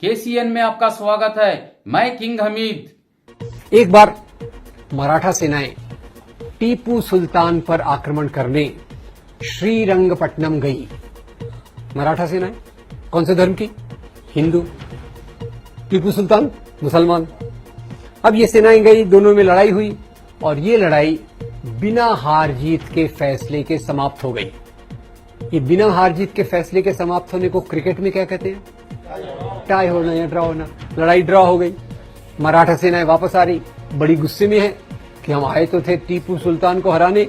KCN में आपका स्वागत है। मैं किंग हमीद। एक बार मराठा सेनाएं टीपू सुल्तान पर आक्रमण करने श्रीरंगपट्टनम गई। मराठा सेनाएं कौन से धर्म की? हिंदू। टीपू सुल्तान मुसलमान। अब ये सेनाएं गई, दोनों में लड़ाई हुई और ये लड़ाई बिना हार जीत के फैसले के समाप्त हो गई। ये बिना हार जीत के फैसले के समाप्त होने को क्रिकेट में क्या कहते हैं? टाई होना या ड्रॉ होना। लड़ाई ड्रॉ हो गई। मराठा सेनाएं वापस आ रही, बड़ी गुस्से में है कि हम आए तो थे टीपू सुल्तान को हराने,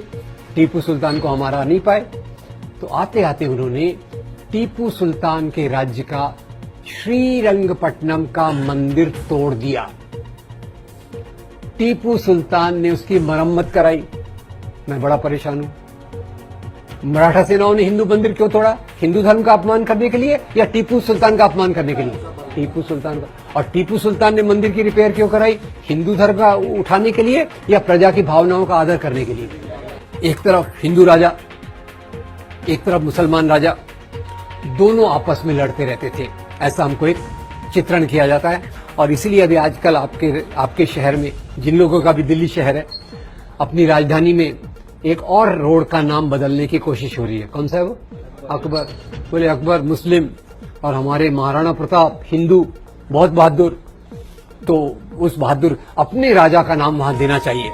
टीपू सुल्तान को हम हरा नहीं पाए। तो आते आते उन्होंने टीपू सुल्तान के राज्य का श्रीरंगपट्टनम का मंदिर तोड़ दिया। टीपू सुल्तान ने उसकी मरम्मत कराई। मैं बड़ा परेशान हूं। मराठा सेनाओं ने हिंदू मंदिर क्यों तोड़ा? हिंदू धर्म का अपमान करने के लिए या टीपू सुल्तान का अपमान करने के लिए? टीपू सुल्तान का। और टीपू सुल्तान ने मंदिर की रिपेयर क्यों कराई? हिंदू धर्म का उठाने के लिए या प्रजा की भावनाओं का आदर करने के लिए? एक तरफ हिंदू राजा, एक तरफ मुसलमान राजा, दोनों आपस में लड़ते रहते थे। ऐसा हमको एक चित्रण किया जाता है। और इसीलिए अभी आजकल आपके शहर में, जिन लोगों का भी दिल्ली शहर है, अपनी राजधानी में एक और रोड का नाम बदलने की कोशिश हो रही है। कौन सा है वो? अकबर। बोले अकबर मुस्लिम और हमारे महाराणा प्रताप हिंदू, बहुत बहादुर। तो उस बहादुर अपने राजा का नाम वहां देना चाहिए।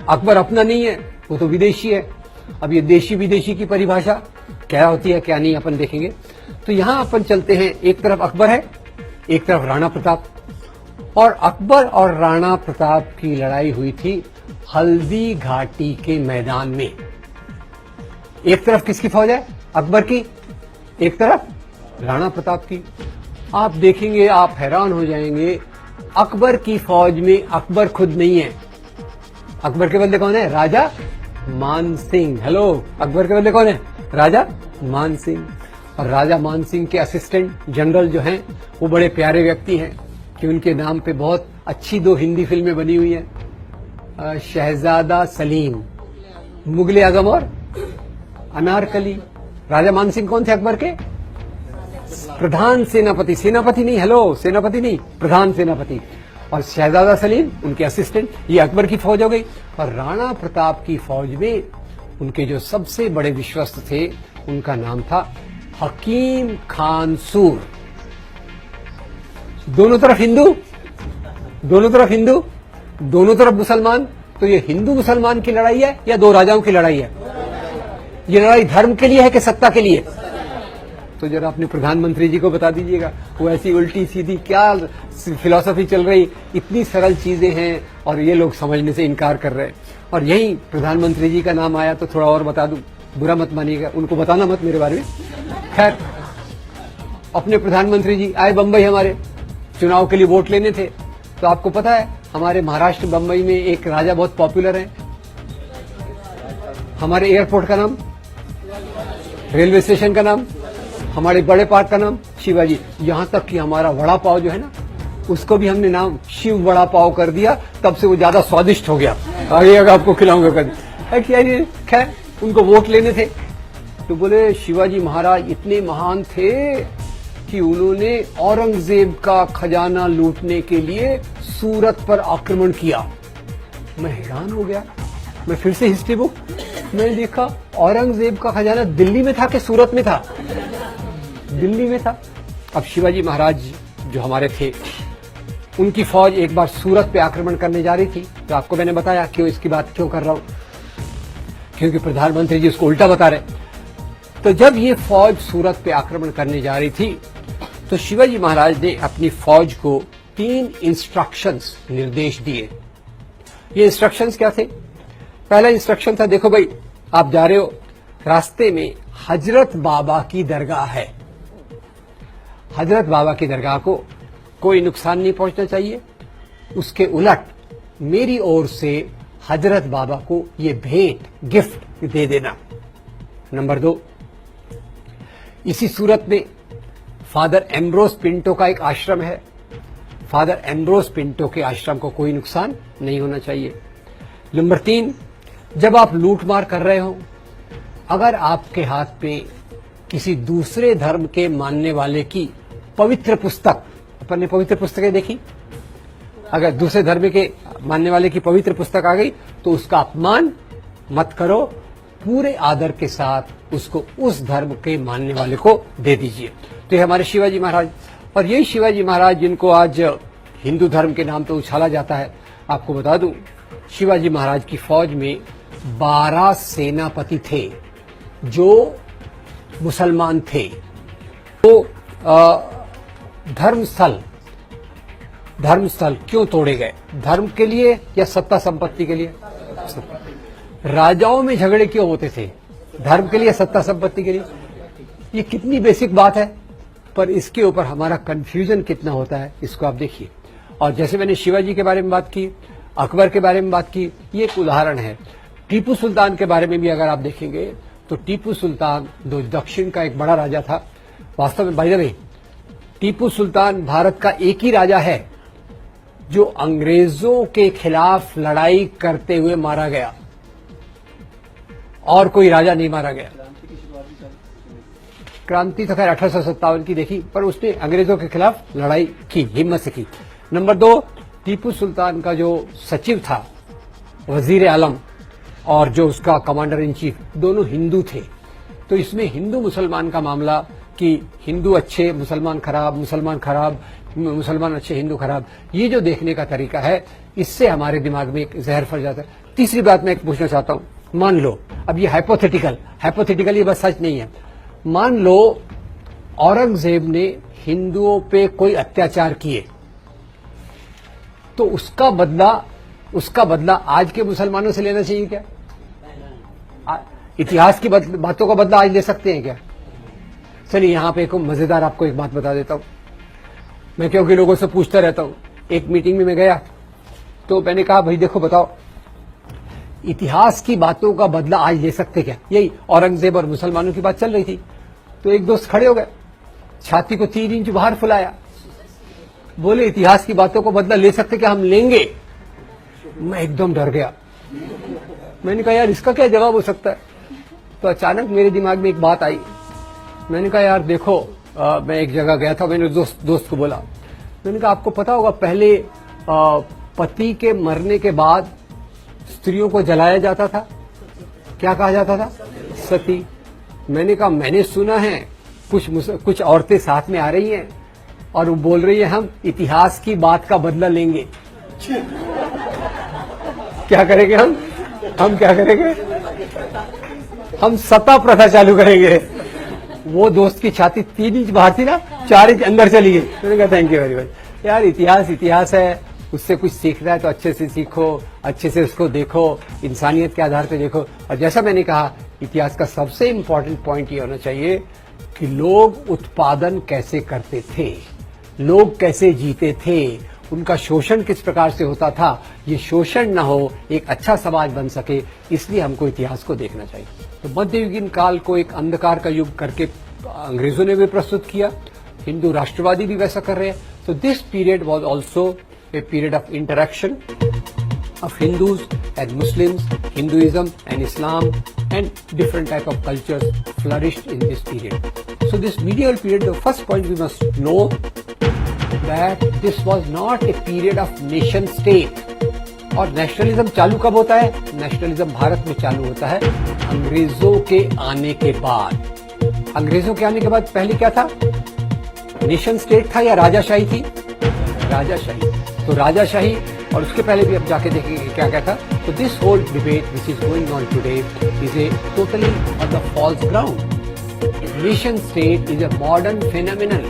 अकबर अपना नहीं है, वो तो विदेशी है। अब ये देशी विदेशी की परिभाषा क्या होती है क्या नहीं अपन देखेंगे। तो यहां अपन चलते हैं। एक तरफ अकबर है, एक तरफ राणा प्रताप। और अकबर और राणा प्रताप की लड़ाई हुई थी हल्दी घाटी के मैदान में। एक तरफ किसकी फौज है? अकबर की। एक तरफ राणा प्रताप की। आप देखेंगे, आप हैरान हो जाएंगे, अकबर की फौज में अकबर खुद नहीं है। अकबर के बदले कौन है? राजा मान सिंह। हेलो, अकबर के बदले कौन है? राजा मान सिंह। और राजा मान सिंह के असिस्टेंट जनरल जो हैं, वो बड़े प्यारे व्यक्ति हैं कि उनके नाम पे बहुत अच्छी 2 हिंदी फिल्में बनी हुई हैं। शहजादा सलीम, मुगले आजम और अनारकली। राजा मान सिंह कौन थे? अकबर के प्रधान सेनापति। सेनापति नहीं, हेलो, सेनापति नहीं, प्रधान सेनापति। और शहजादा सलीम उनके असिस्टेंट। ये अकबर की फौज हो गई। और राणा प्रताप की फौज में उनके जो सबसे बड़े विश्वस्त थे, उनका नाम था हकीम खान सूर। दोनों तरफ हिंदू, दोनों तरफ हिंदू, दोनों तरफ मुसलमान। तो ये हिंदू मुसलमान की लड़ाई है या 2 राजाओं की लड़ाई है? ये लड़ाई धर्म के लिए है कि सत्ता के लिए? तो जरा अपने प्रधानमंत्री जी को बता दीजिएगा। वो ऐसी उल्टी सीधी क्या फिलॉसफी चल रही, इतनी सरल चीजें हैं और ये लोग समझने से इनकार कर रहे हैं। और यही प्रधानमंत्री जी का नाम आया तो थोड़ा और बता दूं, बुरा मत मानिएगा, उनको बताना मत मेरे बारे में। खैर, अपने प्रधानमंत्री जी आए बंबई हमारे, चुनाव के लिए वोट लेने थे। तो आपको पता है हमारे महाराष्ट्र बंबई में एक राजा बहुत पॉपुलर है। हमारे एयरपोर्ट का नाम, रेलवे स्टेशन का नाम, हमारे बड़े पार्क का नाम शिवाजी। यहां तक कि हमारा वड़ा पाव जो है ना, उसको भी हमने नाम शिव वड़ा पाव कर दिया। तब से वो ज्यादा स्वादिष्ट हो गया। आगे आपको खिलाऊंगा कभी। खैर, उनको वोट लेने थे तो बोले शिवाजी महाराज इतने महान थे कि उन्होंने औरंगजेब का खजाना लूटने के लिए सूरत पर आक्रमण किया। मैं हैरान हो गया। मैं फिर से हिस्ट्री बुक मैंने देखा, औरंगजेब का खजाना दिल्ली में था कि सूरत में था? दिल्ली में था। अब शिवाजी महाराज जो हमारे थे, उनकी फौज एक बार सूरत पे आक्रमण करने जा रही थी। तो आपको मैंने बताया क्यों, इसकी बात क्यों कर रहा हूं, क्योंकि प्रधानमंत्री जी उसको उल्टा बता रहे। तो जब ये फौज सूरत पे आक्रमण करने जा रही थी तो शिवाजी महाराज ने अपनी फौज को 3 इंस्ट्रक्शंस, निर्देश दिए। ये इंस्ट्रक्शंस क्या थे? पहला इंस्ट्रक्शन था, देखो भाई, आप जा रहे हो, रास्ते में हजरत बाबा की दरगाह है। हजरत बाबा की दरगाह को कोई नुकसान नहीं पहुंचना चाहिए। उसके उलट मेरी ओर से हजरत बाबा को ये भेंट, गिफ्ट दे देना। नंबर 2, इसी सूरत में फादर एम्ब्रोस पिंटो का एक आश्रम है। फादर एम्ब्रोस पिंटो के आश्रम को कोई नुकसान नहीं होना चाहिए। नंबर 3, जब आप लूटमार कर रहे हो, अगर आपके हाथ पे किसी दूसरे धर्म के मानने वाले की पवित्र पुस्तक, अपन ने पवित्र पुस्तकें देखी, अगर दूसरे धर्म के मानने वाले की पवित्र पुस्तक आ गई तो उसका अपमान मत करो, पूरे आदर के साथ उसको उस धर्म के मानने वाले को दे दीजिए। तो ये हमारे शिवाजी महाराज, और यही शिवाजी महाराज जिनको आज हिंदू धर्म के नाम पे उछाला जाता है। आपको बता दूं, शिवाजी महाराज की फौज में 12 सेनापति थे जो मुसलमान थे। तो धर्मस्थल क्यों तोड़े गए? धर्म के लिए या सत्ता संपत्ति के लिए? राजाओं में झगड़े क्यों होते थे? धर्म के लिए, सत्ता संपत्ति के लिए? ये कितनी बेसिक बात है, पर इसके ऊपर हमारा कंफ्यूजन कितना होता है, इसको आप देखिए। और जैसे मैंने शिवाजी के बारे में बात की, अकबर के बारे में बात की, ये एक उदाहरण है। टीपू सुल्तान के बारे में भी अगर आप देखेंगे तो टीपू सुल्तान दक्षिण का एक बड़ा राजा था। वास्तव में by the way, Tipu Sultan Bharat का एक ही राजा है जो अंग्रेजों के खिलाफ लड़ाई करते हुए मारा गया, और कोई राजा नहीं मारा गया। क्रांति तो खैर 1857 की देखी, पर उसने अंग्रेजों के खिलाफ लड़ाई की, हिम्मत से की। नंबर 2, टीपू सुल्तान का जो सचिव था वजीर आलम और जो उसका कमांडर इन चीफ, दोनों हिंदू थे। तो इसमें हिंदू मुसलमान का मामला कि हिंदू अच्छे मुसलमान खराब, मुसलमान खराब मुसलमान अच्छे हिंदू खराब, ये जो देखने का तरीका है, इससे हमारे दिमाग में एक जहर फैल जाता है। तीसरी बात मैं एक पूछना चाहता हूं, मान लो, अब ये हाइपोथेटिकल ये बस सच नहीं है, मान लो औरंगजेब ने हिंदुओं पे कोई अत्याचार किए, तो उसका बदला आज के मुसलमानों से लेना चाहिए क्या? इतिहास की बातों का बदला आज ले सकते हैं क्या? चलिए यहां पे एक मजेदार आपको एक बात बता देता हूं। मैं क्योंकि लोगों से पूछता रहता हूं, एक मीटिंग में मैं गया तो मैंने कहा, भाई देखो बताओ, इतिहास की बातों का बदला आज ले सकते क्या? यही औरंगजेब और मुसलमानों की बात चल रही थी। तो एक दोस्त खड़े हो गए, छाती को 3 इंच बाहर फुलाया, बोले इतिहास की बातों को बदला ले सकते क्या? हम लेंगे। मैं एकदम डर गया। मैंने कहा यार इसका क्या जवाब हो सकता है? तो अचानक मेरे दिमाग में एक बात आई। मैंने कहा यार देखो, मैं एक जगह गया था, मैंने दोस्त को बोला, मैंने कहा आपको पता होगा पहले पति के मरने के बाद स्त्रियों को जलाया जाता था, क्या कहा जाता था? सती। मैंने कहा मैंने सुना है कुछ औरतें साथ में आ रही हैं और वो बोल रही है हम इतिहास की बात का बदला लेंगे। क्या करेंगे हम क्या करेंगे? हम सत्ता प्रथा चालू करेंगे। वो दोस्त की छाती 3 इंच बाहर थी ना, 4 इंच अंदर चली गई। मैंने कहा थैंक यू वेरी मच। यार इतिहास है, उससे कुछ सीखना है तो अच्छे से सीखो, अच्छे से उसको देखो, इंसानियत के आधार पे देखो। और जैसा मैंने कहा, इतिहास का सबसे इंपॉर्टेंट पॉइंट ये होना चाहिए कि लोग उत्पादन कैसे करते थे, लोग कैसे जीते थे, उनका शोषण किस प्रकार से होता था। ये शोषण न हो, एक अच्छा समाज बन सके, इसलिए हमको इतिहास को देखना चाहिए। तो मध्ययुगीन काल को एक अंधकार का युग करके अंग्रेजों ने भी प्रस्तुत किया, हिंदू राष्ट्रवादी भी वैसा कर रहे हैं। तो this period was also a period of interaction of Hindus and Muslims, Hinduism and Islam, and different type of cultures flourished in this period. So this medieval period, the first point we must know that this was not a period of nation state. और nationalism चालू कब होता है? Nationalism Bharat में चालू होता है अंग्रेजों के आने के बाद। अंग्रेजों के आने के बाद पहले क्या था? नेशन स्टेट था या राजाशाही थी? राजाशाही। तो राजाशाही, और उसके पहले भी अब जाके देखेंगे क्या क्या था। तो this whole debate which is going on today is a totally on the false ground. Nation state is a modern phenomenal